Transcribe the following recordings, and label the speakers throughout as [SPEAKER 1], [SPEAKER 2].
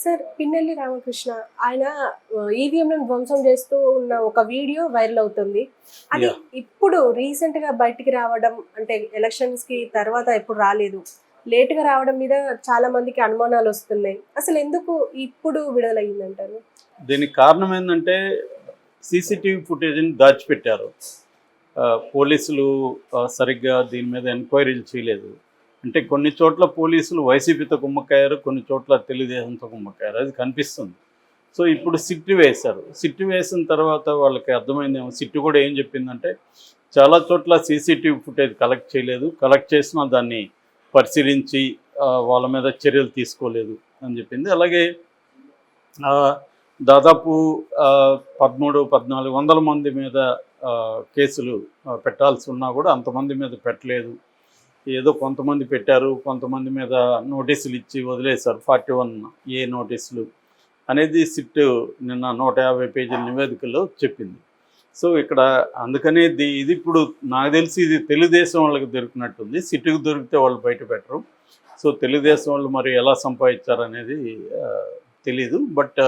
[SPEAKER 1] Sir Pinnelli Ramakrishna ఆయన ఈవీఎంలను ధ్వంసం చేస్తూ ఉన్న ఒక వీడియో వైరల్ అవుతుంది. అది
[SPEAKER 2] యాహ్!
[SPEAKER 1] ఇప్పుడు రీసెంట్‌గా బయటికి రావడం అంటే ఎలక్షన్స్‌కి తర్వాత ఎప్పుడు రాలేదు. లేట్‌గా రావడం మీద చాలా మందికి అనుమానాలొస్తున్నాయి. అసలెందుకు ఇప్పుడు విడుదలయ్యిందంటారు?
[SPEAKER 2] దీనికి కారణం ఏందంటే సీసీటీవీ ఫుటేజ్‌ని దాచిపెట్టారు. పోలీసులు సరిగ్గా దీని మీద ఎంక్వైరీలు చేయలేదు. అంటే కొన్ని చోట్ల పోలీసులు వైసీపీతో కుమ్మక్కయ్యారు, కొన్ని చోట్ల తెలుగుదేశంతో కుమ్మక్కయ్యారు. అది కనిపిస్తుంది. సో, ఇప్పుడు సిట్ వేశారు. సిట్ వేసిన తర్వాత వాళ్ళకి అర్థమైందేమో సిట్ కూడా ఏం చెప్పిందంటే, చాలా చోట్ల సీసీటీవీ ఫుటేజ్ కలెక్ట్ చేయలేదు. కలెక్ట్ చేసినా దాన్ని పరిశీలించి వాళ్ళ మీద చర్యలు తీసుకోలేదు అని చెప్పింది. అలాగే దాదాపు 13, 1400 మంది మీద కేసులు పెట్టాల్సి ఉన్నా కూడా అంతమంది మీద పెట్టలేదు. ఏదో కొంతమంది పెట్టారు, కొంతమంది మీద నోటీసులు ఇచ్చి వదిలేశారు. 41A నోటీసులు అనేది సిట్ నిన్న 150 పేజీల నివేదికలో చెప్పింది. సో, ఇక్కడ అందుకనే ఇది ఇప్పుడు నాకు తెలిసి ఇది తెలుగుదేశం వాళ్ళకి దొరికినట్టుంది. సిట్‌కి దొరికితే వాళ్ళు బయట పెట్టరు. సో, తెలుగుదేశం వాళ్ళు మరి ఎలా సంపాదించారనేది తెలీదు. బట్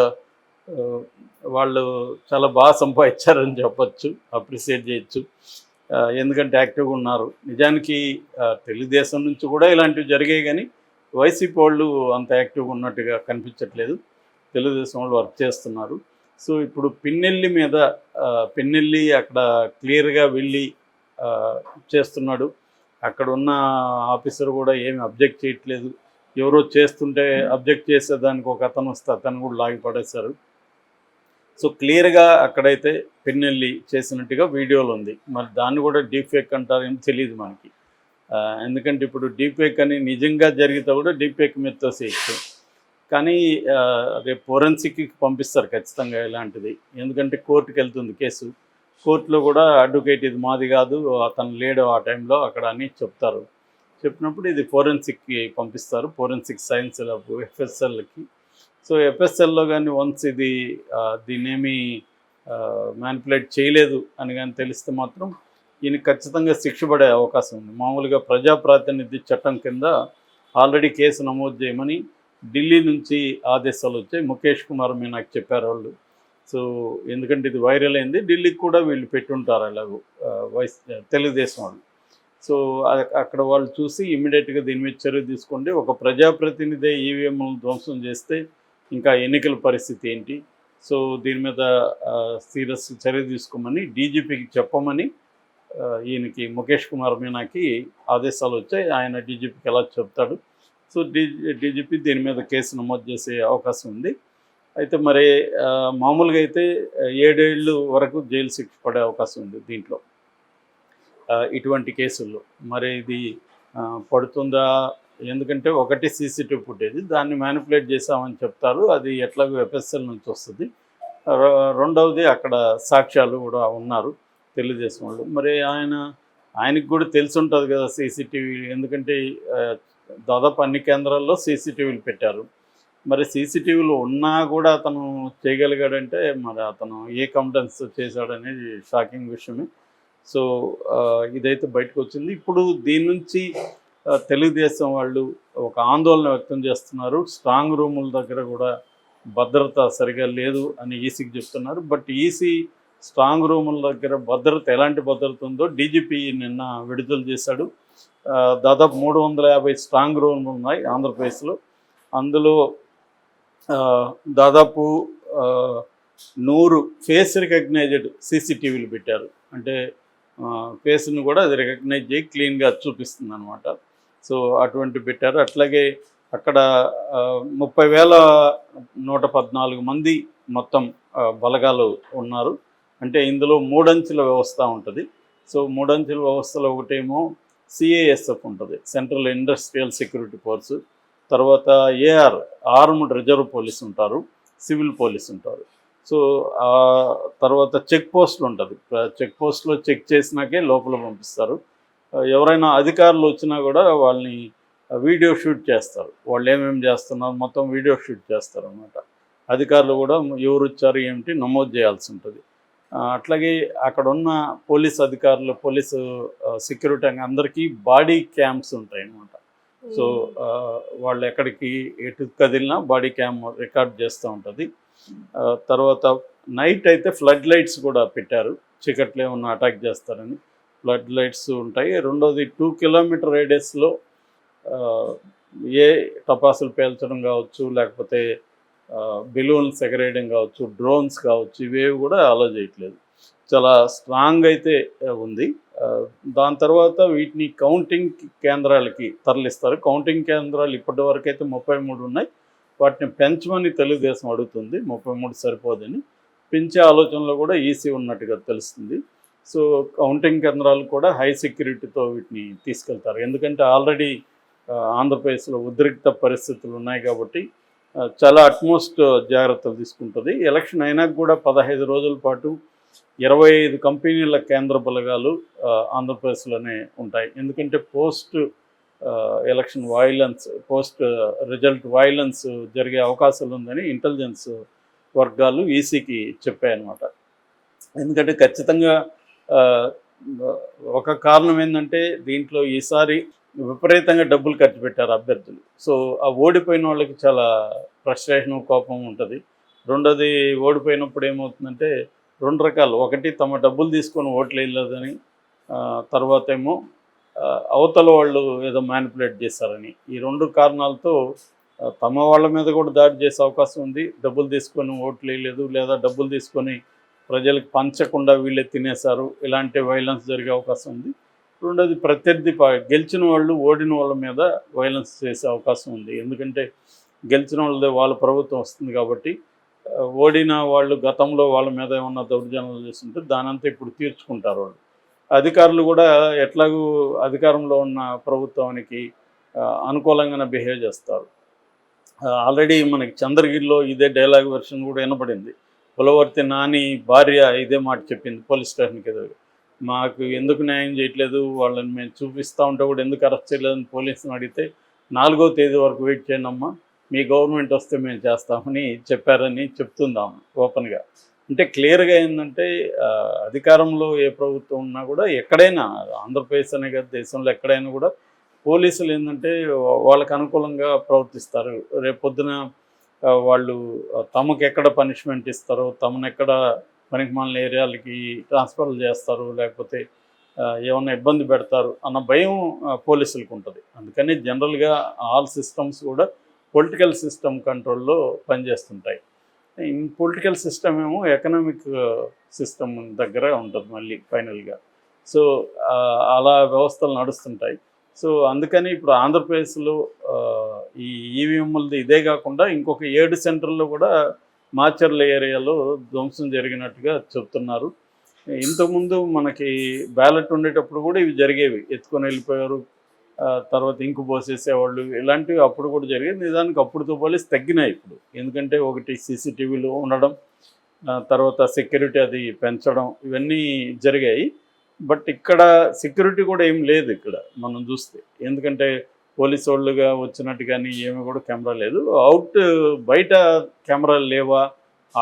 [SPEAKER 2] వాళ్ళు చాలా బాగా సంపాదించారని చెప్పొచ్చు, అప్రిషియేట్ చేయొచ్చు. ఎందుకంటే యాక్టివ్గా ఉన్నారు. నిజానికి తెలుగుదేశం నుంచి కూడా ఇలాంటివి జరిగాయి, కానీ వైసీపీ వాళ్ళు అంత యాక్టివ్గా ఉన్నట్టుగా కనిపించట్లేదు. తెలుగుదేశం వాళ్ళు వర్క్ చేస్తున్నారు. సో, ఇప్పుడు పిన్నెల్లి మీద పిన్నెల్లి అక్కడ క్లియర్గా వెళ్ళి చేస్తున్నాడు. అక్కడ ఉన్న ఆఫీసర్ కూడా ఏమి అబ్జెక్ట్ చేయట్లేదు. ఎవరో చేస్తుంటే అబ్జెక్ట్ చేసేదానికి ఒక అతను వస్తే అతను కూడా లాగి పడేశారు. సో, క్లియర్గా అక్కడైతే పిన్నెల్లి చేసినట్టుగా వీడియోలు ఉంది. మరి దాన్ని కూడా డీప్ఫేక్ అంటారేమో తెలియదు మనకి. ఎందుకంటే ఇప్పుడు డీప్ఫేక్ అని నిజంగా జరిగితే కూడా డీప్ఫేక్ మీద తోసేయచ్చు. కానీ రేపు ఫోరెన్సిక్కి పంపిస్తారు ఖచ్చితంగా ఇలాంటిది. ఎందుకంటే కోర్టుకు వెళ్తుంది కేసు. కోర్టులో కూడా అడ్వకేట్ ఇది మాది కాదు, అతను లేడు ఆ టైంలో అక్కడ అని చెప్తారు. చెప్పినప్పుడు ఇది ఫోరెన్సిక్కి పంపిస్తారు, ఫోరెన్సిక్ సైన్స్ ల్యాబ్ ఎఫ్ఎస్ఎల్కి. సో, ఎఫ్ఎస్ఎల్లో కానీ వన్స్ ఇది దీన్నేమి మ్యానిపులేట్ చేయలేదు అని కానీ తెలిస్తే మాత్రం ఈయన ఖచ్చితంగా శిక్ష పడే అవకాశం ఉంది. మామూలుగా ప్రజా ప్రాతినిధ్య చట్టం కింద ఆల్రెడీ కేసు నమోదు చేయమని ఢిల్లీ నుంచి ఆదేశాలు వచ్చాయి. ముఖేష్ కుమార్ మీనాకి చెప్పారు వాళ్ళు. సో, ఎందుకంటే ఇది వైరల్ అయింది, ఢిల్లీకి కూడా వీళ్ళు పెట్టుంటారు అలాగూ తెలుగుదేశం వాళ్ళు. సో, అక్కడ వాళ్ళు చూసి ఇమ్మీడియట్గా దీని మీద చర్య తీసుకోండి. ఒక ప్రజాప్రతినిధి ఈవీఎంలను ధ్వంసం చేస్తే ఇంకా ఎన్నికల పరిస్థితి ఏంటి? సో, దీని మీద సీరియస్ చర్య తీసుకోమని డీజీపీకి చెప్పమని ఈయనకి ముఖేష్ కుమార్ మీనాకి ఆదేశాలు వచ్చాయి. ఆయన డీజీపీకి ఎలా చెప్తాడు. సో, డీజీపీ దీని మీద కేసు నమోదు చేసే అవకాశం ఉంది. అయితే మరి మామూలుగా అయితే 7 ఏళ్ళు వరకు జైలు శిక్ష పడే అవకాశం ఉంది దీంట్లో, ఇటువంటి కేసుల్లో. మరి ఇది పడుతుందా? ఎందుకంటే ఒకటి సీసీటీవీ ఫుటేజ్, దాన్ని మ్యానిపులేట్ చేశామని చెప్తారు. అది ఎట్లాగో ఎఫ్ఎస్ఎల్ నుంచి వస్తుంది. రెండవది అక్కడ సాక్ష్యాలు కూడా ఉన్నారు తెలుగుదేశం వాళ్ళు. మరి ఆయనకి కూడా తెలిసి ఉంటుంది కదా సీసీటీవీ. ఎందుకంటే దాదాపు అన్ని కేంద్రాల్లో సీసీటీవీలు పెట్టారు. మరి సీసీటీవీలు ఉన్నా కూడా అతను చేయగలిగాడంటే మరి అతను ఏ కాంపిటెన్స్ చేశాడనేది షాకింగ్ విషయమే. సో, ఇదైతే బయటకు వచ్చింది. ఇప్పుడు దీని నుంచి తెలుగుదేశం వాళ్ళు ఒక ఆందోళన వ్యక్తం చేస్తున్నారు. స్ట్రాంగ్ రూముల దగ్గర కూడా భద్రత సరిగా లేదు అని ఈసీకి చెప్తున్నారు. బట్ ఈసీ స్ట్రాంగ్ రూముల దగ్గర భద్రత ఎలాంటి భద్రత ఉందో డీజీపీ నిన్న విడుదల చేశాడు. దాదాపు 350 స్ట్రాంగ్ రూములు ఉన్నాయి ఆంధ్రప్రదేశ్లో. అందులో దాదాపు 100 ఫేస్ రికగ్నైజ్డ్ సీసీటీవీలు పెట్టారు. అంటే ఫేస్ను కూడా అది రికగ్నైజ్ చేయి క్లీన్గా చూపిస్తుంది అనమాట. సో, అటువంటి పెట్టారు. అట్లాగే అక్కడ 30,114 మంది మొత్తం బలగాలు ఉన్నారు. అంటే ఇందులో 3 అంచెల వ్యవస్థ ఉంటుంది. సో, 3 అంచెల వ్యవస్థలో ఒకటేమో సిఐఎస్ఎఫ్ ఉంటుంది, సెంట్రల్ ఇండస్ట్రియల్ సెక్యూరిటీ ఫోర్సు. తర్వాత ఏఆర్ ఆర్మ్డ్ రిజర్వ్ పోలీస్ ఉంటారు, సివిల్ పోలీస్ ఉంటారు. సో, తర్వాత చెక్ పోస్టులు ఉంటుంది. చెక్ పోస్ట్లో చెక్ చేసినాకే లోపల పంపిస్తారు. ఎవరైనా అధికారులు వచ్చినా కూడా వాళ్ళని వీడియో షూట్ చేస్తారు. వాళ్ళు ఏమేమి చేస్తున్నారు మొత్తం వీడియో షూట్ చేస్తారు అన్నమాట. అధికారులు కూడా ఎవరు వచ్చారు ఏమిటి నమోదు చేయాల్సి ఉంటుంది. అట్లాగే అక్కడ ఉన్న పోలీస్ అధికారులు, పోలీసు సెక్యూరిటీ అందరికీ బాడీ క్యామ్స్ ఉంటాయి అన్నమాట. సో వాళ్ళు ఎక్కడికి ఎటు కదిలినా బాడీ క్యామ్ రికార్డ్ చేస్తూ ఉంటుంది. తర్వాత నైట్ అయితే ఫ్లడ్ లైట్స్ కూడా పెట్టారు, చీకట్లో ఏమన్నా అటాక్ చేస్తారని ఫ్లడ్ లైట్స్ ఉంటాయి. రెండోది 2 కిలోమీటర్ రేడియస్లో ఏ టపాసులు పేల్చడం కావచ్చు, లేకపోతే బెలూన్స్ ఎగరేయడం కావచ్చు, డ్రోన్స్ కావచ్చు, ఇవేవి కూడా అలో చేయట్లేదు. చాలా స్ట్రాంగ్ అయితే ఉంది. దాని తర్వాత వీటిని కౌంటింగ్ కేంద్రాలకి తరలిస్తారు. కౌంటింగ్ కేంద్రాలు ఇప్పటి వరకు అయితే 33 ఉన్నాయి. వాటిని పెంచమని తెలుగుదేశం అడుగుతుంది, 33 సరిపోదని. పెంచే ఆలోచనలో కూడా ఈసీ ఉన్నట్టుగా తెలుస్తుంది. సో కౌంటింగ్ కేంద్రాలు కూడా హై సెక్యూరిటీతో వీటిని తీసుకెళ్తారు. ఎందుకంటే ఆల్రెడీ ఆంధ్రప్రదేశ్లో ఉద్రిక్త పరిస్థితులు ఉన్నాయి కాబట్టి చాలా అట్మోస్ట్ జాగ్రత్తలు తీసుకుంటుంది. ఎలక్షన్ అయినాక కూడా 15 రోజుల పాటు 25 కంపెనీల కేంద్ర బలగాలు ఆంధ్రప్రదేశ్లోనే ఉంటాయి. ఎందుకంటే post election violence, post result violence జరిగే అవకాశాలు ఉందని ఇంటెలిజెన్స్ వర్గాలు ఈసీకి చెప్పాయన్నమాట. ఎందుకంటే ఖచ్చితంగా ఒక కారణం ఏంటంటే దీంట్లో ఈసారి విపరీతంగా డబ్బులు ఖర్చు పెట్టారు అభ్యర్థులు. సో ఆ ఓడిపోయిన వాళ్ళకి చాలా ఫ్రస్ట్రేషన్, కోపం ఉంటుంది. రెండోది ఓడిపోయినప్పుడు ఏమవుతుందంటే 2 రకాలు. ఒకటి, తమ డబ్బులు తీసుకొని ఓట్లు వేయలేదని, తర్వాత ఏమో అవతల వాళ్ళు ఏదో మ్యానిపులేట్ చేశారని. ఈ 2 కారణాలతో తమ వాళ్ళ మీద కూడా దాడి చేసే అవకాశం ఉంది. డబ్బులు తీసుకొని ఓట్లు వేయలేదు, లేదా డబ్బులు తీసుకొని ప్రజలకు పంచకుండా వీళ్ళే తినేశారు, ఇలాంటి వైలెన్స్ జరిగే అవకాశం ఉంది. రెండోది, ప్రత్యర్థి గెలిచిన వాళ్ళు ఓడిన వాళ్ళ మీద వైలెన్స్ చేసే అవకాశం ఉంది. ఎందుకంటే గెలిచిన వాళ్ళదే వాళ్ళ ప్రభుత్వం వస్తుంది కాబట్టి ఓడిన వాళ్ళు గతంలో వాళ్ళ మీద ఏమన్నా దౌర్జన్యాలు చేస్తుంటే దానంతా ఇప్పుడు తీర్చుకుంటారు వాళ్ళు. అధికారులు కూడా ఎట్లాగూ అధికారంలో ఉన్న ప్రభుత్వానికి అనుకూలంగానే బిహేవ్ చేస్తారు. ఆల్రెడీ మనకి చంద్రగిరిలో ఇదే డైలాగ్ వెర్షన్ కూడా వినపడింది. పులవర్తి నాని భార్య ఇదే మాట చెప్పింది పోలీస్ స్టేషన్కి ఎదురు. మాకు ఎందుకు న్యాయం చేయట్లేదు, వాళ్ళని మేము చూపిస్తూ ఉంటే కూడా ఎందుకు అరెస్ట్ చేయలేదని పోలీసుని అడిగితే 4వ తేదీ వరకు వెయిట్ చేయండి అమ్మా, మీ గవర్నమెంట్ వస్తే మేము చేస్తామని చెప్పారని చెప్తుందాము ఓపెన్గా. అంటే క్లియర్గా ఏంటంటే అధికారంలో ఏ ప్రభుత్వం ఉన్నా కూడా ఎక్కడైనా, ఆంధ్రప్రదేశ్ అనే కాదు దేశంలో ఎక్కడైనా కూడా పోలీసులు ఏంటంటే వాళ్ళకి అనుకూలంగా ప్రవర్తిస్తారు. రేపొద్దున వాళ్ళు తమకు ఎక్కడ పనిష్మెంట్ ఇస్తారో, తమను ఎక్కడ పనికిమాలిన ఏరియాలకి ట్రాన్స్ఫర్లు చేస్తారు, లేకపోతే ఏమన్నా ఇబ్బంది పెడతారు అన్న భయం పోలీసులకు ఉంటుంది. అందుకని జనరల్గా ఆల్ సిస్టమ్స్ కూడా పొలిటికల్ సిస్టమ్ కంట్రోల్లో పనిచేస్తుంటాయి. పొలిటికల్ సిస్టమ్ ఏమో ఎకనామిక్ సిస్టమ్ దగ్గర ఉంటుంది మళ్ళీ ఫైనల్గా. సో అలా వ్యవస్థలు నడుస్తుంటాయి. సో అందుకని ఇప్పుడు ఆంధ్రప్రదేశ్లో ఈ ఈవీఎంలది ఇదే కాకుండా ఇంకొక 7 సెంటర్లో కూడా మాచర్ల ఏరియాలో ధ్వంసం జరిగినట్టుగా చెప్తున్నారు. ఇంతకుముందు మనకి బ్యాలెట్ ఉండేటప్పుడు కూడా ఇవి జరిగేవి, ఎత్తుకొని వెళ్ళిపోయారు, తర్వాత ఇంకు పోసేసేవాళ్ళు, ఇలాంటివి అప్పుడు కూడా జరిగేది. నిజానికి అప్పుడుతో పోలీసు తగ్గినాయి ఇప్పుడు. ఎందుకంటే ఒకటి సీసీటీవీలు ఉండడం, తర్వాత సెక్యూరిటీ అది పెంచడం, ఇవన్నీ జరిగాయి. బట్ ఇక్కడ సెక్యూరిటీ కూడా ఏం లేదు ఇక్కడ మనం చూస్తే. ఎందుకంటే పోలీసు వాళ్ళుగా వచ్చినట్టు కానీ ఏమి కూడా కెమెరా లేదు. బయట కెమెరాలు లేవా,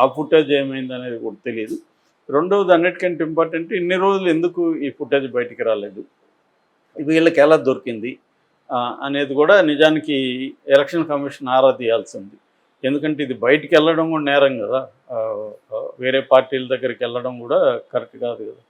[SPEAKER 2] ఆ ఫుటేజ్ ఏమైంది అనేది కూడా తెలియదు. రెండవది, అన్నిటికంటే ఇంపార్టెంట్, ఇన్ని రోజులు ఎందుకు ఈ ఫుటేజ్ బయటికి రాలేదు, వీళ్ళకి ఎలా దొరికింది అనేది కూడా నిజానికి ఎలక్షన్ కమిషన్ ఆరా తీయాల్సింది. ఎందుకంటే ఇది బయటికి వెళ్ళడం కూడా నేరం కదా, వేరే పార్టీల దగ్గరికి వెళ్ళడం కూడా కరెక్ట్ కాదు కదా.